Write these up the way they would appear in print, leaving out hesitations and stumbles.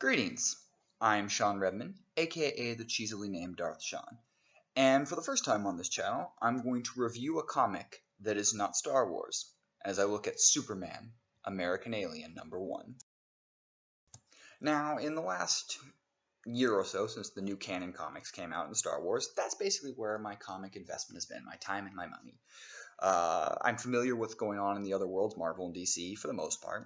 Greetings, I'm Sean Redman, aka the cheesily named Darth Shawn, and for the first time on this channel, I'm going to review a comic that is not Star Wars, as I look at Superman, American Alien #1. Now, in the last year or so, since the new canon comics came out in Star Wars, that's basically where my comic investment has been, my time and my money. I'm familiar with what's going on in the other worlds, Marvel and DC, for the most part.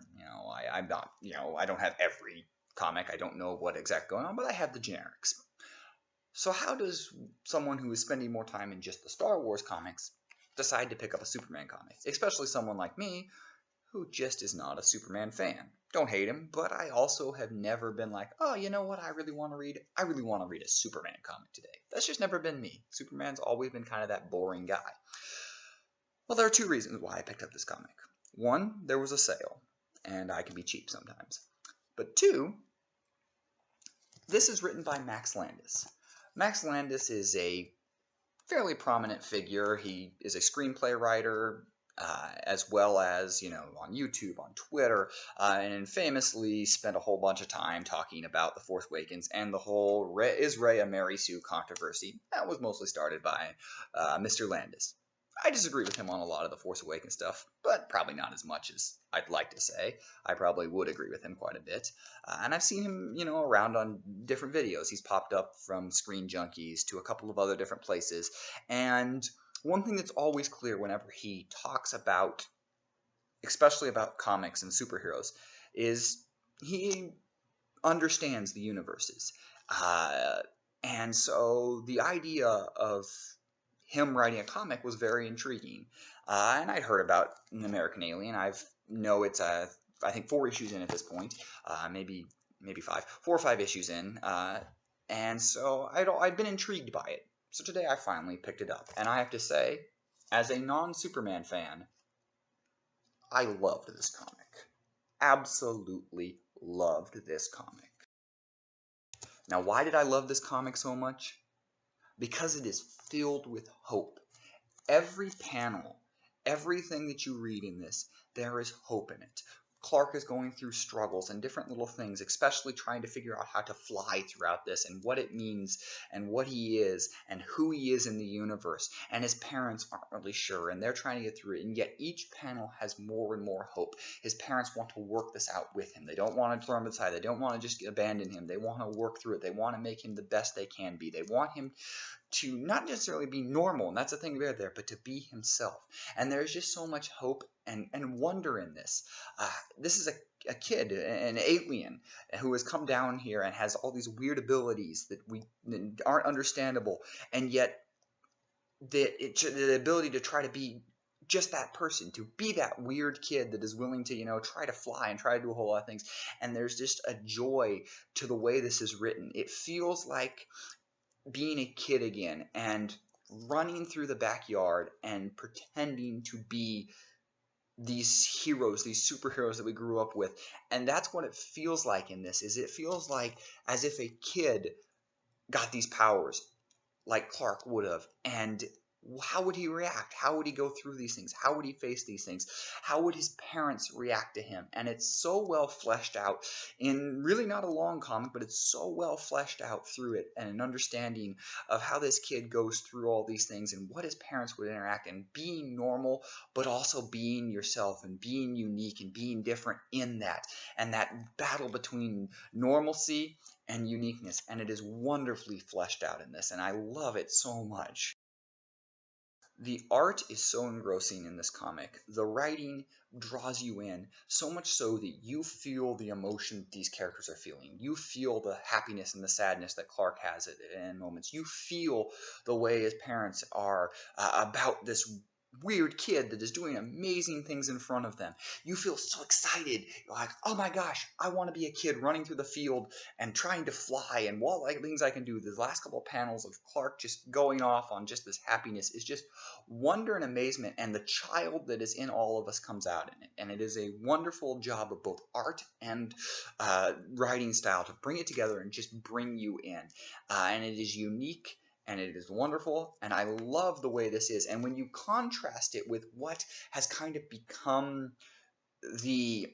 I'm not, I don't have every comic. I don't know what exactly going on, but I have the generics. So how does someone who is spending more time in just the Star Wars comics decide to pick up a Superman comic? Especially someone like me, who just is not a Superman fan. Don't hate him, but I also have never been like, oh, you know what I really want to read? I really want to read a Superman comic today. That's just never been me. Superman's always been kind of that boring guy. Well, there are two reasons why I picked up this comic. One, there was a sale, and I can be cheap sometimes. But two, this is written by Max Landis. Max Landis is a fairly prominent figure. He is a screenplay writer, as well as, on YouTube, on Twitter, and famously spent a whole bunch of time talking about The Force Awakens and the whole is Rey a Mary Sue controversy. That was mostly started by Mr. Landis. I disagree with him on a lot of the Force Awakens stuff, but probably not as much as I'd like to say. I probably would agree with him quite a bit. And I've seen him, around on different videos. He's popped up from Screen Junkies to a couple of other different places. And one thing that's always clear whenever he talks about, especially about comics and superheroes, is he understands the universes. And so the idea of him writing a comic was very intriguing. And I'd heard about an American Alien. I it's I think 4 issues in at this point, maybe 5, 4 or 5 issues in, and so I'd been intrigued by it. So today I finally picked it up, and I have to say, as a non-Superman fan, I loved this comic. Absolutely loved this comic. Now, why did I love this comic so much? Because it is filled with hope. Every panel, everything that you read in this, there is hope in it. Clark is going through struggles and different little things, especially trying to figure out how to fly throughout this and what it means and what he is and who he is in the universe. And his parents aren't really sure, and they're trying to get through it. And yet each panel has more and more hope. His parents want to work this out with him. They don't want to throw him aside. They don't want to just abandon him. They want to work through it. They want to make him the best they can be. They want him to not necessarily be normal, and that's the thing there, but to be himself. And there's just so much hope and wonder in this. This is a kid, an alien, who has come down here and has all these weird abilities that aren't understandable, and yet the ability to try to be just that person, to be that weird kid that is willing to, try to fly and try to do a whole lot of things. And there's just a joy to the way this is written. It feels like being a kid again and running through the backyard and pretending to be these heroes, these superheroes that we grew up with. And that's what it feels like in this. It feels like as if a kid got these powers like Clark would have. And how would he react? How would he go through these things? How would he face these things? How would his parents react to him? And it's so well fleshed out in really not a long comic, but it's so well fleshed out through it, and an understanding of how this kid goes through all these things and what his parents would interact, and being normal, but also being yourself and being unique and being different in that, and that battle between normalcy and uniqueness. And it is wonderfully fleshed out in this, and I love it so much. The art is so engrossing in this comic. The writing draws you in, so much so that you feel the emotion these characters are feeling. You feel the happiness and the sadness that Clark has in moments. You feel the way his parents are about this weird kid that is doing amazing things in front of them. You feel so excited. You're like, oh my gosh, I want to be a kid running through the field and trying to fly, and what things I can do. The last couple of panels of Clark just going off on just this happiness is just wonder and amazement, and the child that is in all of us comes out in it. And it is a wonderful job of both art and writing style to bring it together and just bring you in. And it is unique, and it is wonderful, and I love the way this is. And when you contrast it with what has kind of become the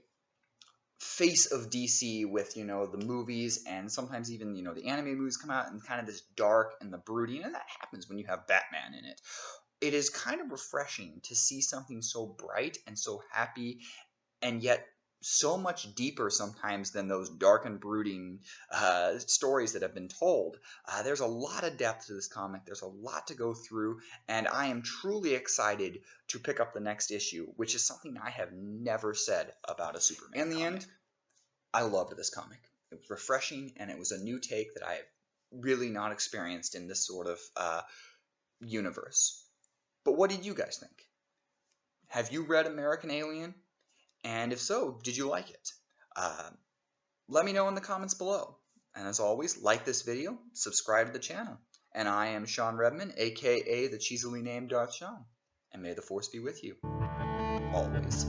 face of DC with, the movies, and sometimes even, the anime movies come out, and kind of this dark and the brooding, and that happens when you have Batman in it. It is kind of refreshing to see something so bright and so happy, and yet so much deeper sometimes than those dark and brooding stories that have been told. There's a lot of depth to this comic. There's a lot to go through, and I am truly excited to pick up the next issue, which is something I have never said about a Superman comic. In the end, I loved this comic. It was refreshing, and it was a new take that I have really not experienced in this sort of universe. But what did you guys think? Have you read American Alien? And if so, did you like it? Let me know in the comments below. And as always, like this video, subscribe to the channel. And I am Shawn Redman, aka the cheesily named Darth Shawn. And may the Force be with you. Always.